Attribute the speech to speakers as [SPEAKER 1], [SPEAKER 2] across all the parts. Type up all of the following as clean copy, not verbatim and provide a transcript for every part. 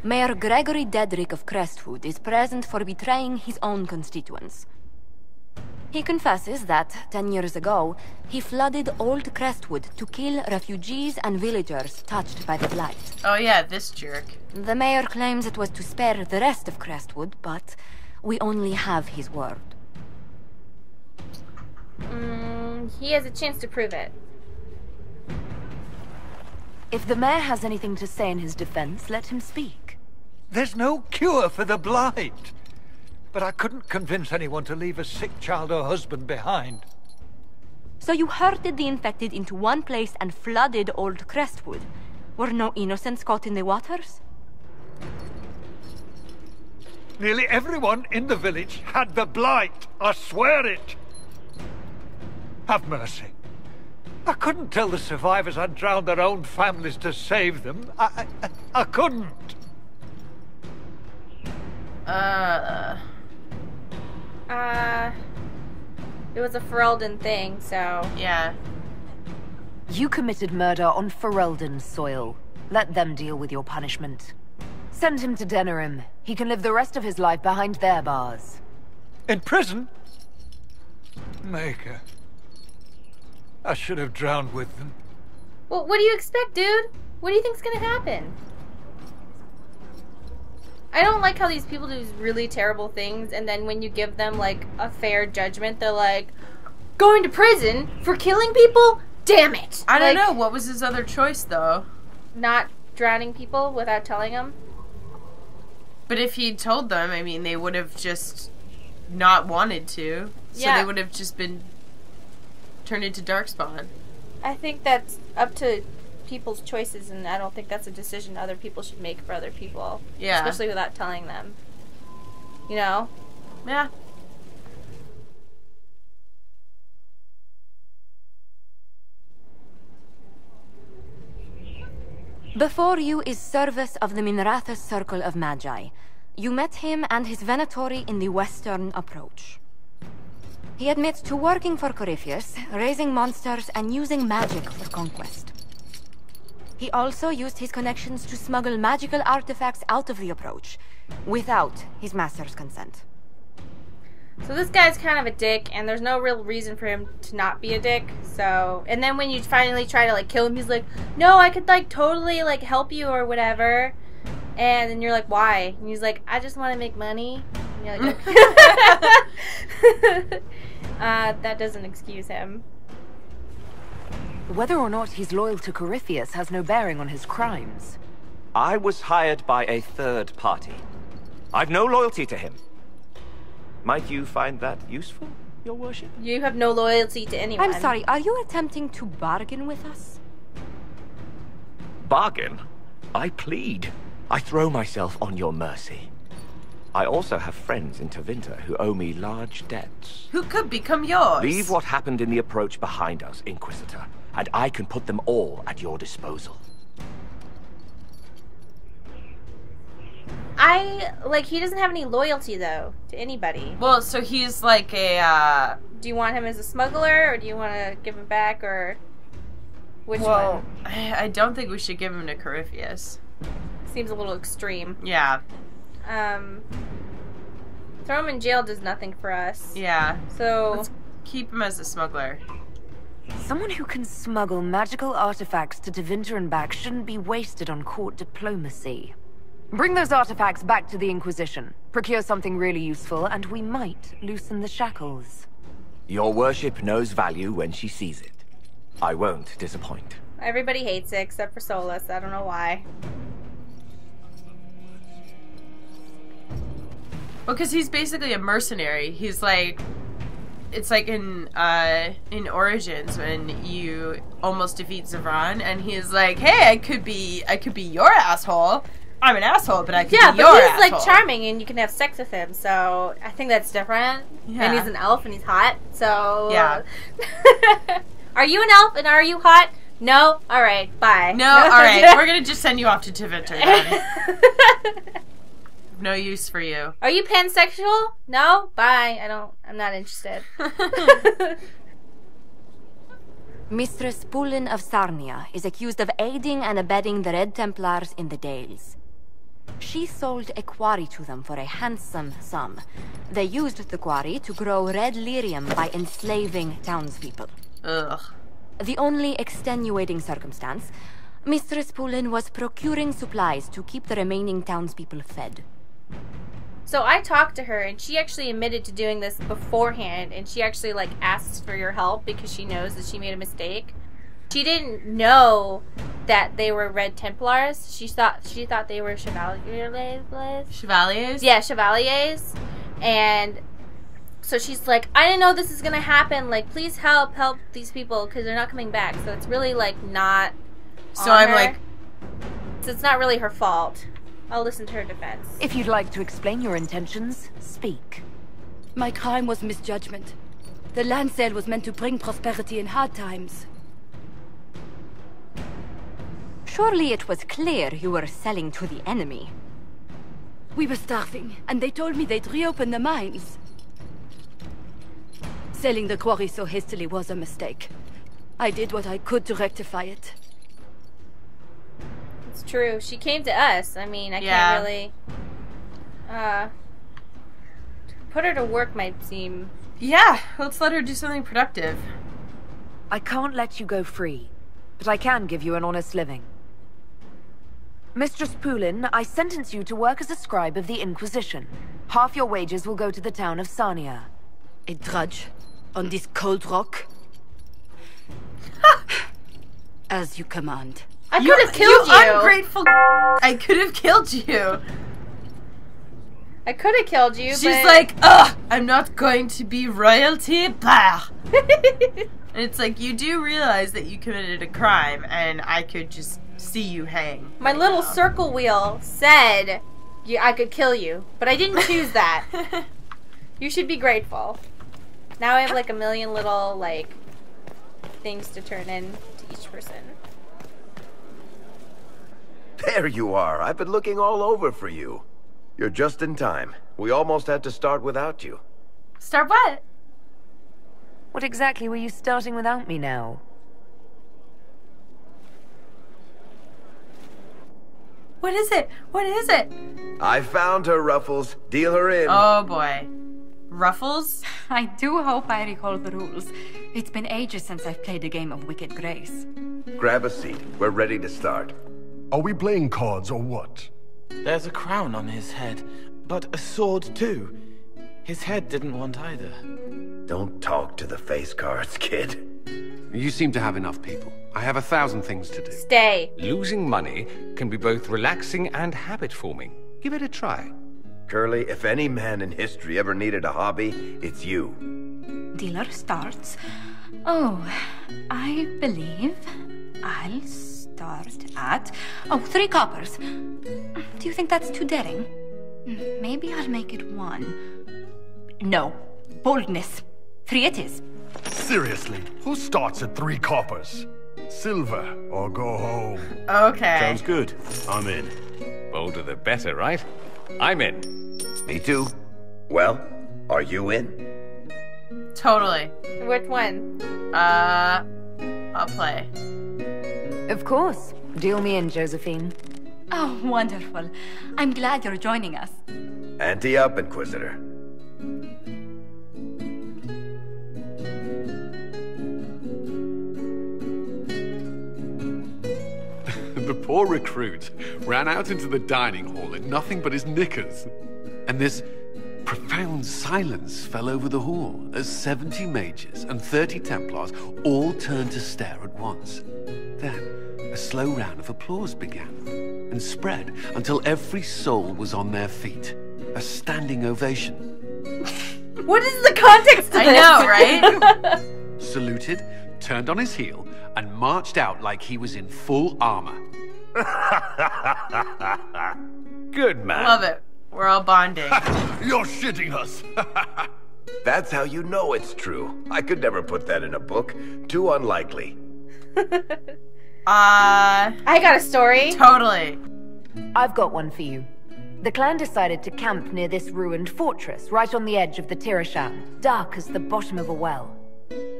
[SPEAKER 1] Mayor Gregory Dedrick of Crestwood is present for betraying his own constituents. He confesses that, 10 years ago, he flooded Old Crestwood to kill refugees and villagers touched by the Blight.
[SPEAKER 2] Oh yeah, this jerk.
[SPEAKER 1] The mayor claims it was to spare the rest of Crestwood, but we only have his word.
[SPEAKER 3] He has a chance to prove it.
[SPEAKER 1] If the mayor has anything to say in his defense, let him speak.
[SPEAKER 4] There's no cure for the Blight. But I couldn't convince anyone to leave a sick child or husband behind.
[SPEAKER 1] So you herded the infected into one place and flooded Old Crestwood. Were no innocents caught in the waters?
[SPEAKER 4] Nearly everyone in the village had the Blight. I swear it. Have mercy. I couldn't tell the survivors I'd drowned their own families to save them. I couldn't.
[SPEAKER 3] It was a Ferelden thing, so...
[SPEAKER 2] Yeah.
[SPEAKER 1] You committed murder on Ferelden's soil. Let them deal with your punishment. Send him to Denerim. He can live the rest of his life behind their bars.
[SPEAKER 4] In prison? Maker. I should have drowned with them.
[SPEAKER 3] Well, what do you expect, dude? What do you think's gonna happen? I don't like how these people do these really terrible things, and then when you give them, like, a fair judgment, they're like, going to prison for killing people? Damn it!
[SPEAKER 2] I don't know. What was his other choice, though?
[SPEAKER 3] Not drowning people without telling them?
[SPEAKER 2] But if he'd told them, I mean, they would have just not wanted to. So
[SPEAKER 3] Yeah.
[SPEAKER 2] they would have just been turned into Darkspawn.
[SPEAKER 3] I think that's up to people's choices, and I don't think that's a decision other people should make for other people.
[SPEAKER 2] Yeah.
[SPEAKER 3] Especially without telling them. You know?
[SPEAKER 2] Yeah.
[SPEAKER 1] Before you is Service of the Minrathous Circle of Magi. You met him and his Venatori in the Western Approach. He admits to working for Corypheus, raising monsters, and using magic for conquest. He also used his connections to smuggle magical artifacts out of the Approach, without his master's consent.
[SPEAKER 3] So this guy's kind of a dick, and there's no real reason for him to not be a dick, so... And then when you finally try to, like, kill him, he's like, no, I could, like, totally, like, help you or whatever. And then you're like, why? And he's like, I just want to make money. And you're like, okay. That doesn't excuse him.
[SPEAKER 1] Whether or not he's loyal to Corypheus has no bearing on his crimes.
[SPEAKER 5] I was hired by a third party. I've no loyalty to him. Might you find that useful, your worship?
[SPEAKER 3] You have no loyalty to anyone.
[SPEAKER 1] I'm sorry, are you attempting to bargain with us?
[SPEAKER 5] Bargain? I plead. I throw myself on your mercy. I also have friends in Tevinter who owe me large debts.
[SPEAKER 2] Who could become yours?
[SPEAKER 5] Leave what happened in the approach behind us, Inquisitor, and I can put them all at your disposal.
[SPEAKER 3] He doesn't have any loyalty, though, to anybody.
[SPEAKER 2] Well, so he's like a,
[SPEAKER 3] Do you want him as a smuggler, or do you want to give him back, or... Which one?
[SPEAKER 2] I don't think we should give him to Corypheus.
[SPEAKER 3] Seems a little extreme.
[SPEAKER 2] Yeah.
[SPEAKER 3] Throw him in jail does nothing for us.
[SPEAKER 2] Yeah.
[SPEAKER 3] So...
[SPEAKER 2] Let's keep him as a smuggler.
[SPEAKER 1] Someone who can smuggle magical artifacts to Tevinter and back shouldn't be wasted on court diplomacy. Bring those artifacts back to the Inquisition. Procure something really useful, and we might loosen the shackles.
[SPEAKER 5] Your worship knows value when she sees it. I won't disappoint.
[SPEAKER 3] Everybody hates it, except for Solus. I don't know why.
[SPEAKER 2] Well, because he's basically a mercenary. He's like... It's like in Origins when you almost defeat Zavron, and he's like, hey, I could be your asshole. I'm an asshole, but I could be your asshole.
[SPEAKER 3] Yeah, but he's like charming, and you can have sex with him, so I think that's different.
[SPEAKER 2] Yeah.
[SPEAKER 3] And he's an elf, and he's hot, so...
[SPEAKER 2] Yeah.
[SPEAKER 3] Are you an elf, and are you hot? No? Alright, bye.
[SPEAKER 2] No, alright, we're gonna just send you off to Tevinter then. No use for you.
[SPEAKER 3] Are you pansexual? No? Bye. I'm not interested.
[SPEAKER 1] Mistress Pulin of Sarnia is accused of aiding and abetting the Red Templars in the Dales. She sold a quarry to them for a handsome sum. They used the quarry to grow red lyrium by enslaving townspeople.
[SPEAKER 2] Ugh.
[SPEAKER 1] The only extenuating circumstance, Mistress Poulin was procuring supplies to keep the remaining townspeople fed.
[SPEAKER 3] So I talked to her, and she actually admitted to doing this beforehand, and she actually, like, asks for your help because she knows that she made a mistake. She didn't know that they were Red Templars. She thought they were Chevaliers.
[SPEAKER 2] Chevaliers?
[SPEAKER 3] Yeah, Chevaliers. And so she's like, I didn't know this is gonna happen. Like, please help these people because they're not coming back. So it's really, like, not
[SPEAKER 2] So
[SPEAKER 3] on
[SPEAKER 2] I'm
[SPEAKER 3] her.
[SPEAKER 2] like...
[SPEAKER 3] So it's not really her fault. I'll listen to her defense.
[SPEAKER 6] If you'd like to explain your intentions, speak.
[SPEAKER 7] My crime was misjudgment. The land sale was meant to bring prosperity in hard times.
[SPEAKER 1] Surely it was clear you were selling to the enemy.
[SPEAKER 7] We were starving, and they told me they'd reopen the mines. Selling the quarry so hastily was a mistake. I did what I could to rectify it.
[SPEAKER 3] It's true. She came to us. I mean, I can't really... put her to work might seem...
[SPEAKER 2] Yeah, let's let her do something productive.
[SPEAKER 6] I can't let you go free, but I can give you an honest living. Mistress Poulin, I sentence you to work as a scribe of the Inquisition. Half your wages will go to the town of Sarnia.
[SPEAKER 7] A drudge on this cold rock? As you command.
[SPEAKER 3] I could have killed you!
[SPEAKER 2] You ungrateful I could have killed you!
[SPEAKER 3] I could have killed you,
[SPEAKER 2] She's
[SPEAKER 3] but...
[SPEAKER 2] like, ugh, I'm not going to be royalty, blah. And it's like, you do realize that you committed a crime, and I could just see you hang.
[SPEAKER 3] My little circle wheel said I could kill you, but I didn't choose that. You should be grateful. Now I have like a million little, like, things to turn in to each person.
[SPEAKER 8] There you are. I've been looking all over for you. You're just in time. We almost had to start without you.
[SPEAKER 2] Start what?
[SPEAKER 6] What exactly were you starting without me now?
[SPEAKER 2] What is it? What is it?
[SPEAKER 8] I found her, Ruffles. Deal her in.
[SPEAKER 2] Oh boy. Ruffles?
[SPEAKER 1] I do hope I recall the rules. It's been ages since I've played a game of Wicked Grace.
[SPEAKER 8] Grab a seat. We're ready to start.
[SPEAKER 9] Are we playing cards or what?
[SPEAKER 5] There's a crown on his head, but a sword too. His head didn't want either.
[SPEAKER 8] Don't talk to the face cards, kid.
[SPEAKER 10] You seem to have enough people. I have 1,000 things to do.
[SPEAKER 3] Stay.
[SPEAKER 10] Losing money can be both relaxing and habit-forming. Give it a try.
[SPEAKER 8] Curly, if any man in history ever needed a hobby, it's you.
[SPEAKER 1] Dealer starts. Oh, I believe I'll start at... Oh, 3 coppers. Do you think that's too daring? Maybe I'll make it 1. No. Boldness. 3 it is.
[SPEAKER 9] Seriously, who starts at 3 coppers? Silver or go home?
[SPEAKER 2] Okay.
[SPEAKER 10] Sounds good. I'm in. Bolder the better, right? I'm in.
[SPEAKER 8] Me too. Well, are you in?
[SPEAKER 2] Totally.
[SPEAKER 3] Which one?
[SPEAKER 2] I'll play.
[SPEAKER 6] Of course. Deal me in, Josephine.
[SPEAKER 1] Oh, wonderful. I'm glad you're joining us.
[SPEAKER 8] Ante up, Inquisitor.
[SPEAKER 10] The poor recruit ran out into the dining hall in nothing but his knickers. And this profound silence fell over the hall as 70 mages and 30 Templars all turned to stare at once. Then a slow round of applause began and spread until every soul was on their feet. A standing ovation.
[SPEAKER 3] What is the context of this?
[SPEAKER 2] I know, right?
[SPEAKER 10] Saluted, turned on his heel, and marched out like he was in full armor.
[SPEAKER 8] Good man.
[SPEAKER 2] Love it. We're all bonding.
[SPEAKER 9] You're shitting us.
[SPEAKER 8] That's how you know it's true. I could never put that in a book. Too unlikely.
[SPEAKER 3] I got a story.
[SPEAKER 2] Totally.
[SPEAKER 6] I've got one for you. The clan decided to camp near this ruined fortress, right on the edge of the Tirasham, dark as the bottom of a well.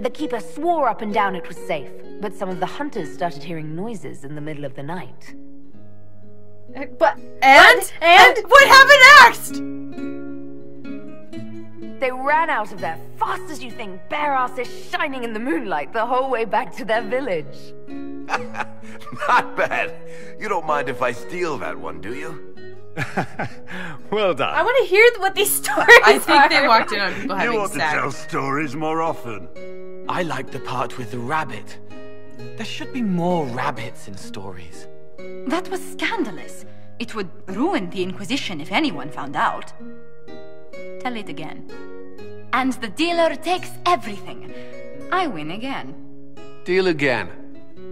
[SPEAKER 6] The keeper swore up and down it was safe, but some of the hunters started hearing noises in the middle of the night.
[SPEAKER 3] But
[SPEAKER 2] And what happened next?
[SPEAKER 6] They ran out of there fast as you think, bare asses shining in the moonlight the whole way back to their village.
[SPEAKER 8] Not bad. You don't mind if I steal that one, do you?
[SPEAKER 9] Well done.
[SPEAKER 3] I want to hear what these stories
[SPEAKER 2] I think
[SPEAKER 3] are.
[SPEAKER 2] they walked in on people
[SPEAKER 9] You
[SPEAKER 2] having
[SPEAKER 9] ought to tell
[SPEAKER 2] sex.
[SPEAKER 9] stories more often.
[SPEAKER 5] I like the part with the rabbit. There should be more rabbits in stories.
[SPEAKER 11] That was scandalous. It would ruin the Inquisition if anyone found out. Tell it again.
[SPEAKER 1] And the dealer takes everything. I win again.
[SPEAKER 10] Deal again.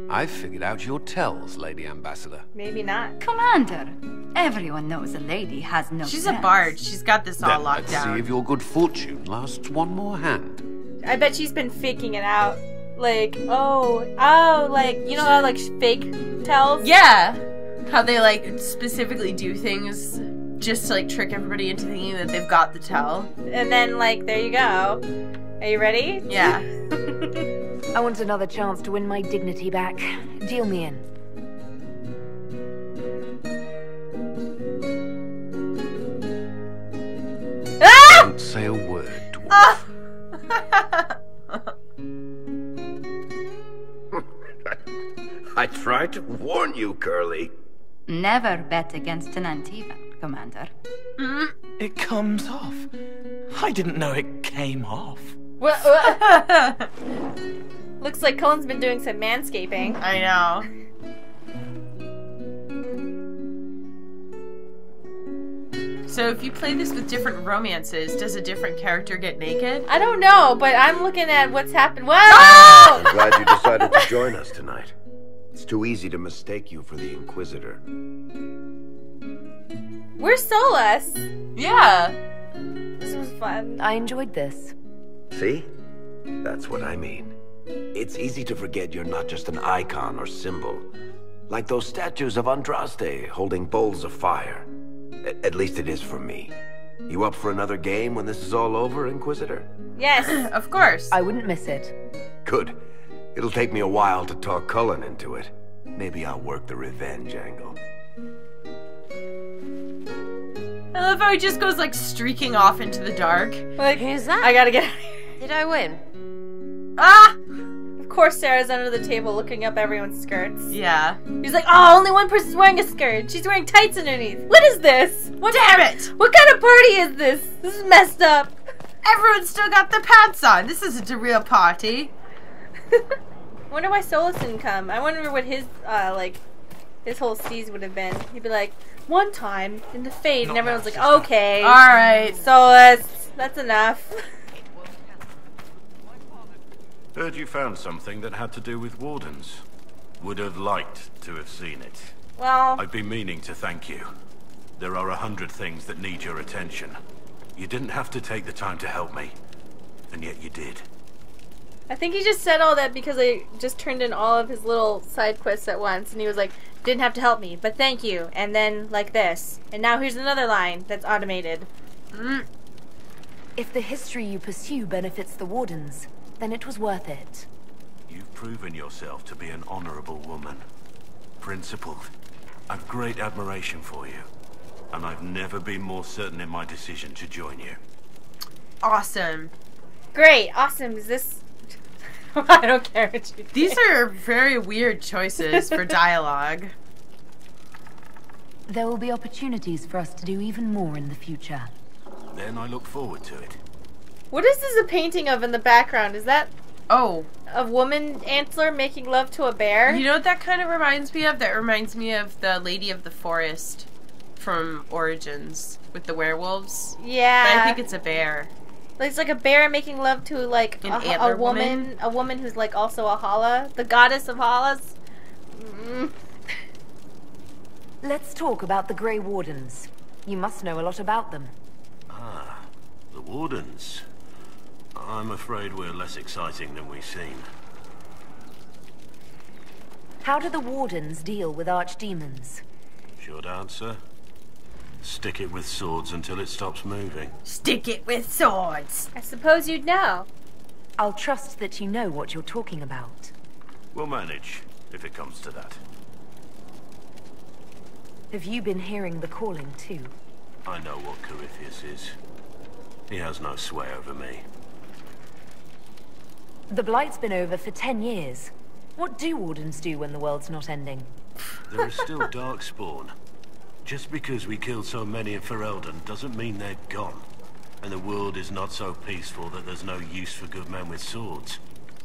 [SPEAKER 10] I've figured out your tells, Lady Ambassador.
[SPEAKER 3] Maybe not.
[SPEAKER 11] Commander, everyone knows a lady has no
[SPEAKER 2] She's
[SPEAKER 11] sense.
[SPEAKER 2] a bard. She's got this all
[SPEAKER 10] Then
[SPEAKER 2] locked
[SPEAKER 10] let's
[SPEAKER 2] down.
[SPEAKER 10] see if your good fortune lasts one more hand.
[SPEAKER 3] I bet she's been faking it out. Like, like, you know how, like, fake tells?
[SPEAKER 2] Yeah. How they, like, specifically do things just to, like, trick everybody into thinking that they've got the tell.
[SPEAKER 3] And then, like, there you go. Are you ready?
[SPEAKER 2] Yeah.
[SPEAKER 6] I want another chance to win my dignity back. Deal me in.
[SPEAKER 3] Ah!
[SPEAKER 10] Don't say a word, dwarf.
[SPEAKER 8] I tried to warn you, Curly.
[SPEAKER 11] Never bet against an Antivan, Commander.
[SPEAKER 5] It comes off. I didn't know it came off.
[SPEAKER 3] Looks like Colin's been doing some manscaping.
[SPEAKER 2] I know. So if you play this with different romances, does a different character get naked?
[SPEAKER 3] I don't know, but I'm looking at what's happened. Whoa!
[SPEAKER 8] I'm glad you decided to join us tonight. It's too easy to mistake you for the Inquisitor.
[SPEAKER 3] We're Solus.
[SPEAKER 2] Yeah.
[SPEAKER 3] This was fun.
[SPEAKER 6] I enjoyed this.
[SPEAKER 8] See? That's what I mean. It's easy to forget you're not just an icon or symbol. Like those statues of Andraste holding bowls of fire. At least it is for me. You up for another game when this is all over, Inquisitor?
[SPEAKER 3] Yes.
[SPEAKER 2] Of course.
[SPEAKER 6] I wouldn't miss it.
[SPEAKER 8] Good. It'll take me a while to talk Cullen into it. Maybe I'll work the revenge angle.
[SPEAKER 2] I love how he just goes like streaking off into the dark.
[SPEAKER 3] Like,
[SPEAKER 12] Who's that?
[SPEAKER 3] I gotta get out of here.
[SPEAKER 12] Did I win?
[SPEAKER 3] Ah! Of course Sarah's under the table looking up everyone's skirts.
[SPEAKER 2] Yeah.
[SPEAKER 3] He's like, oh, only one person's wearing a skirt. She's wearing tights underneath. What is this?
[SPEAKER 2] Damn it!
[SPEAKER 3] What kind of party is this? This is messed up.
[SPEAKER 2] Everyone's still got their pants on. This isn't a real party.
[SPEAKER 3] I wonder why Solus didn't come. I wonder what his, his whole steez would have been. He'd be like, one time in the Fade, and everyone's like, okay.
[SPEAKER 2] Alright.
[SPEAKER 3] Solus, that's enough.
[SPEAKER 13] Heard you found something that had to do with wardens. Would have liked to have seen it.
[SPEAKER 3] Well,
[SPEAKER 13] I've been meaning to thank you. There are 100 things that need your attention. You didn't have to take the time to help me, and yet you did.
[SPEAKER 3] I think he just said all that because I just turned in all of his little side quests at once, and he was like, didn't have to help me, but thank you, and then like this. And now here's another line that's automated.
[SPEAKER 6] If the history you pursue benefits the Wardens, then it was worth it.
[SPEAKER 13] You've proven yourself to be an honorable woman. Principled. I've great admiration for you. And I've never been more certain in my decision to join you.
[SPEAKER 2] Awesome.
[SPEAKER 3] Great, awesome. Is this... I don't care what you think.
[SPEAKER 2] These are very weird choices for dialogue.
[SPEAKER 6] There will be opportunities for us to do even more in the future.
[SPEAKER 13] Then I look forward to it.
[SPEAKER 3] What is this a painting of in the background? Is that
[SPEAKER 2] Oh.
[SPEAKER 3] a woman antler making love to a bear?
[SPEAKER 2] You know what that kind of reminds me of? That reminds me of the Lady of the Forest from Origins with the werewolves.
[SPEAKER 3] Yeah.
[SPEAKER 2] But I think it's a bear.
[SPEAKER 3] It's like a bear making love to like
[SPEAKER 2] An
[SPEAKER 3] a
[SPEAKER 2] antler
[SPEAKER 3] woman, a woman who's like also a Hala, the goddess of Halas.
[SPEAKER 6] Let's talk about the Grey Wardens. You must know a lot about them.
[SPEAKER 13] Ah, the Wardens. I'm afraid we're less exciting than we seem.
[SPEAKER 6] How do the Wardens deal with archdemons?
[SPEAKER 13] Short answer. Stick it with swords until it stops moving.
[SPEAKER 2] Stick it with swords.
[SPEAKER 3] I suppose you'd know.
[SPEAKER 6] I'll trust that you know what you're talking about.
[SPEAKER 13] We'll manage, if it comes to that.
[SPEAKER 6] Have you been hearing the calling too?
[SPEAKER 13] I know what Corypheus is. He has no sway over me.
[SPEAKER 6] The Blight's been over for 10 years. What do Wardens do when the world's not ending?
[SPEAKER 13] There is still Darkspawn. Just because we killed so many in Ferelden doesn't mean they're gone. And the world is not so peaceful that there's no use for good men with swords.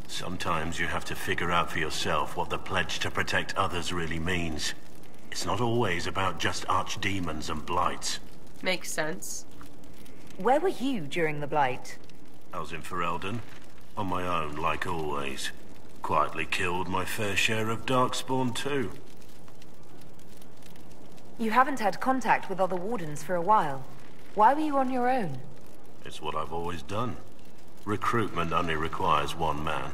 [SPEAKER 13] Sometimes you have to figure out for yourself what the pledge to protect others really means. It's not always about just archdemons and blights.
[SPEAKER 2] Makes sense.
[SPEAKER 6] Where were you during the Blight?
[SPEAKER 13] I was in Ferelden, on my own like always. Quietly killed my fair share of Darkspawn too.
[SPEAKER 6] You haven't had contact with other Wardens for a while. Why were you on your own?
[SPEAKER 13] It's what I've always done. Recruitment only requires one man.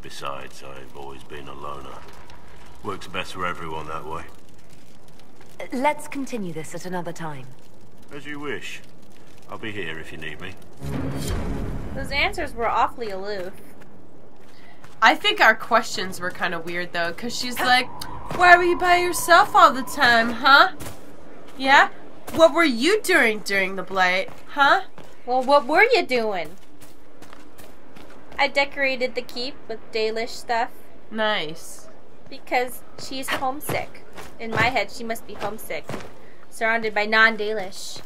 [SPEAKER 13] Besides, I've always been a loner. Works best for everyone that way.
[SPEAKER 6] Let's continue this at another time.
[SPEAKER 13] As you wish. I'll be here if you need me.
[SPEAKER 3] Those answers were awfully aloof.
[SPEAKER 2] I think our questions were kind of weird though, because she's like, why were you by yourself all the time, huh? Yeah? What were you doing during the Blight, huh?
[SPEAKER 3] Well, what were you doing? I decorated the keep with Dalish stuff.
[SPEAKER 2] Nice.
[SPEAKER 3] Because she's homesick. In my head, she must be homesick. Surrounded by non-Dalish.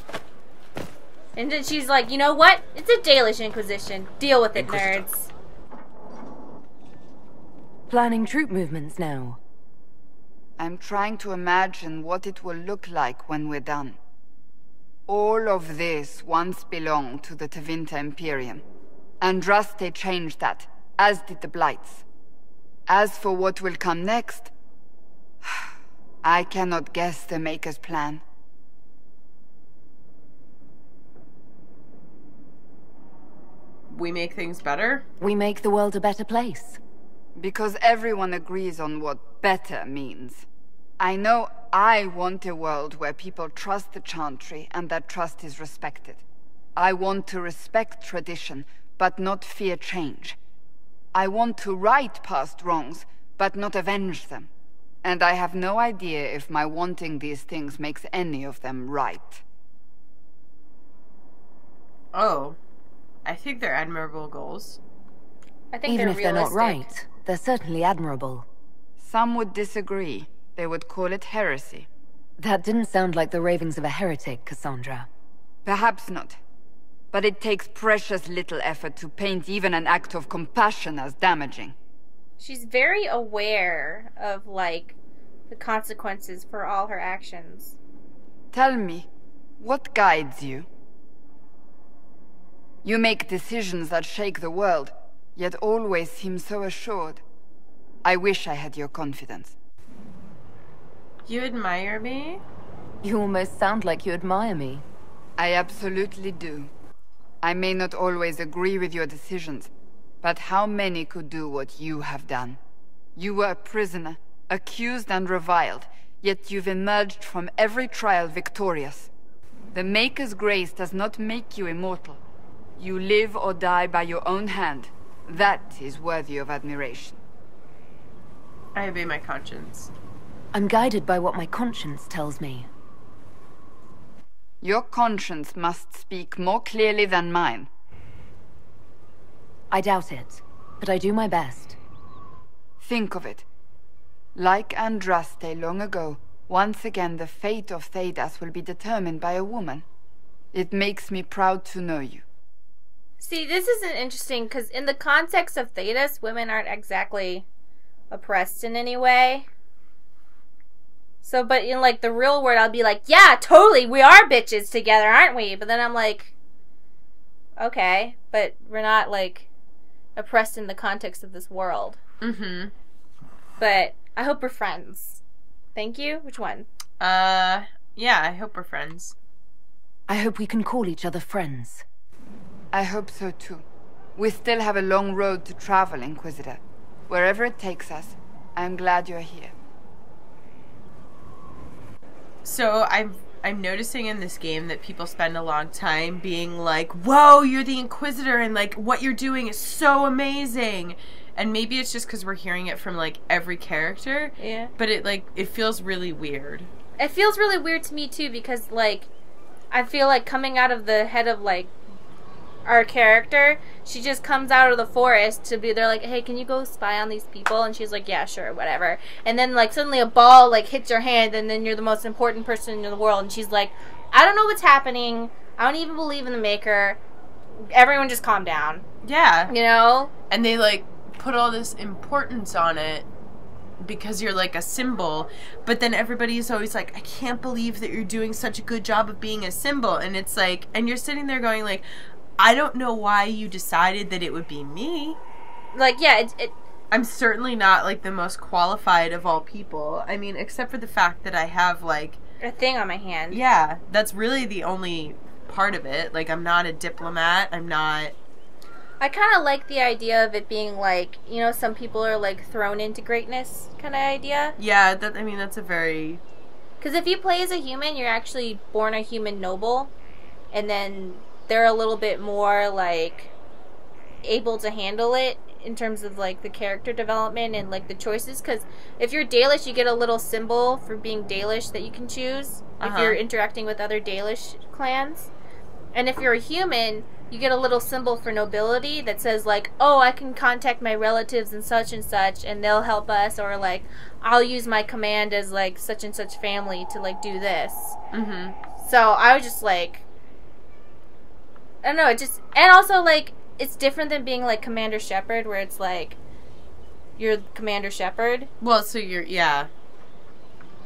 [SPEAKER 3] And then she's like, you know what? It's a Dalish Inquisition. Deal with it, nerds.
[SPEAKER 6] Planning troop movements now.
[SPEAKER 12] I'm trying to imagine what it will look like when we're done. All of this once belonged to the Tevinter Imperium. Andraste changed that, as did the Blights. As for what will come next, I cannot guess the Maker's plan.
[SPEAKER 2] We make things better?
[SPEAKER 6] We make the world a better place.
[SPEAKER 12] Because everyone agrees on what better means. I know I want a world where people trust the Chantry and that trust is respected. I want to respect tradition, but not fear change. I want to right past wrongs, but not avenge them. And I have no idea if my wanting these things makes any of them right.
[SPEAKER 2] Oh. I think they're admirable goals.
[SPEAKER 3] I think
[SPEAKER 6] even if
[SPEAKER 3] realistic.
[SPEAKER 6] They're not right, they're certainly admirable.
[SPEAKER 12] Some would disagree. They would call it heresy.
[SPEAKER 6] That didn't sound like the ravings of a heretic, Cassandra.
[SPEAKER 12] Perhaps not. But it takes precious little effort to paint even an act of compassion as damaging.
[SPEAKER 3] She's very aware of, like, the consequences for all her actions.
[SPEAKER 12] Tell me, what guides you? You make decisions that shake the world, yet always seem so assured. I wish I had your confidence.
[SPEAKER 2] You admire me?
[SPEAKER 6] You almost sound like you admire me.
[SPEAKER 12] I absolutely do. I may not always agree with your decisions, but how many could do what you have done? You were a prisoner, accused and reviled, yet you've emerged from every trial victorious. The Maker's grace does not make you immortal. You live or die by your own hand. That is worthy of admiration.
[SPEAKER 2] I obey my conscience.
[SPEAKER 6] I'm guided by what my conscience tells me.
[SPEAKER 12] Your conscience must speak more clearly than mine.
[SPEAKER 6] I doubt it, but I do my best.
[SPEAKER 12] Think of it. Like Andraste long ago, once again the fate of Thedas will be determined by a woman. It makes me proud to know you.
[SPEAKER 3] See, this isn't interesting, because in the context of Thedas, women aren't exactly oppressed in any way. So, but in, like, the real world, I'll be like, yeah, totally, we are bitches together, aren't we? But then I'm like, okay, but we're not, like, oppressed in the context of this world.
[SPEAKER 2] Mm-hmm.
[SPEAKER 3] But I hope we're friends. Thank you? Which one?
[SPEAKER 2] Yeah, I hope we're friends.
[SPEAKER 6] I hope we can call each other friends.
[SPEAKER 12] I hope so too. We still have a long road to travel, Inquisitor. Wherever it takes us, I'm glad you're here.
[SPEAKER 2] So I'm noticing in this game that people spend a long time being like, whoa, you're the Inquisitor and like what you're doing is so amazing. And maybe it's just because we're hearing it from like every character.
[SPEAKER 3] Yeah.
[SPEAKER 2] But it feels really weird.
[SPEAKER 3] It feels really weird to me too because like I feel like coming out of the head of like our character, she just comes out of the forest to be they're like, hey, can you go spy on these people? And she's like, yeah, sure, whatever. And then like suddenly a ball like hits your hand and then you're the most important person in the world and she's like, I don't know what's happening. I don't even believe in the Maker. Everyone just calm down.
[SPEAKER 2] Yeah.
[SPEAKER 3] You know?
[SPEAKER 2] And they like put all this importance on it because you're like a symbol, but then everybody's always like, I can't believe that you're doing such a good job of being a symbol. And it's like, and you're sitting there going like, I don't know why you decided that it would be me.
[SPEAKER 3] Like, yeah,
[SPEAKER 2] I'm certainly not like the most qualified of all people. I mean, except for the fact that I have like
[SPEAKER 3] a thing on my hand.
[SPEAKER 2] Yeah, that's really the only part of it. Like, I'm not a diplomat. I'm not.
[SPEAKER 3] I kind of like the idea of it being like, you know, some people are like thrown into greatness kind of idea.
[SPEAKER 2] Yeah, I mean, that's a very...
[SPEAKER 3] Because if you play as a human, you're actually born a human noble. And then they're a little bit more like able to handle it in terms of like the character development and like the choices. Because if you're Dalish, you get a little symbol for being Dalish that you can choose if you're interacting with other Dalish clans. And if you're a human, you get a little symbol for nobility that says like, oh, I can contact my relatives and such and they'll help us, or like I'll use my command as like such and such family to like do this. So I was just like, I don't know, it just, and also like it's different than being like Commander Shepard where it's like you're Commander Shepard.
[SPEAKER 2] Well, so you're, yeah.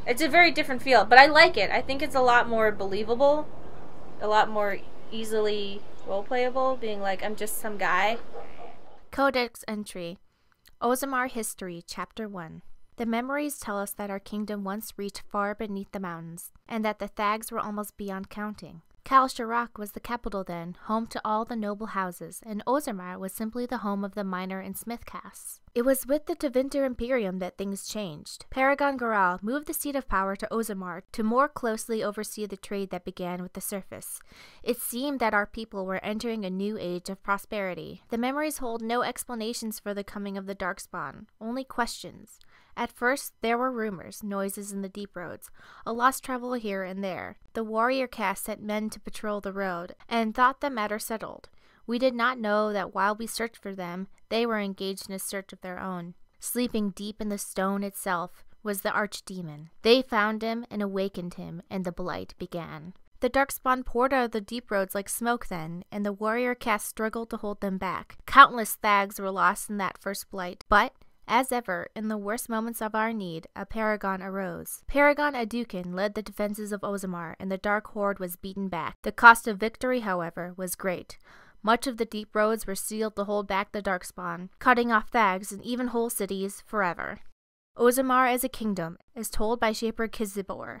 [SPEAKER 3] It's a very different feel, but I like it. I think it's a lot more believable, a lot more easily role-playable, being like, I'm just some guy.
[SPEAKER 14] Codex Entry. Ozamar History, Chapter 1. The memories tell us that our kingdom once reached far beneath the mountains, and that the Thags were almost beyond counting. Kal Shirak was the capital then, home to all the noble houses, and Ozamar was simply the home of the miner and smith castes. It was with the Tevinter Imperium that things changed. Paragon Garal moved the seat of power to Ozamar to more closely oversee the trade that began with the surface. It seemed that our people were entering a new age of prosperity. The memories hold no explanations for the coming of the Darkspawn, only questions. At first, there were rumors, noises in the deep roads, a lost travel here and there. The warrior caste sent men to patrol the road, and thought the matter settled. We did not know that while we searched for them, they were engaged in a search of their own. Sleeping deep in the stone itself was the archdemon. They found him and awakened him, and the blight began. The Darkspawn poured out of the deep roads like smoke then, and the warrior caste struggled to hold them back. Countless Thags were lost in that first blight, but as ever, in the worst moments of our need, a Paragon arose. Paragon Adukin led the defenses of Ozamar, and the Dark Horde was beaten back. The cost of victory, however, was great. Much of the deep roads were sealed to hold back the Darkspawn, cutting off Thags and even whole cities forever. Ozamar as a kingdom, as told by Shaper Kizibor.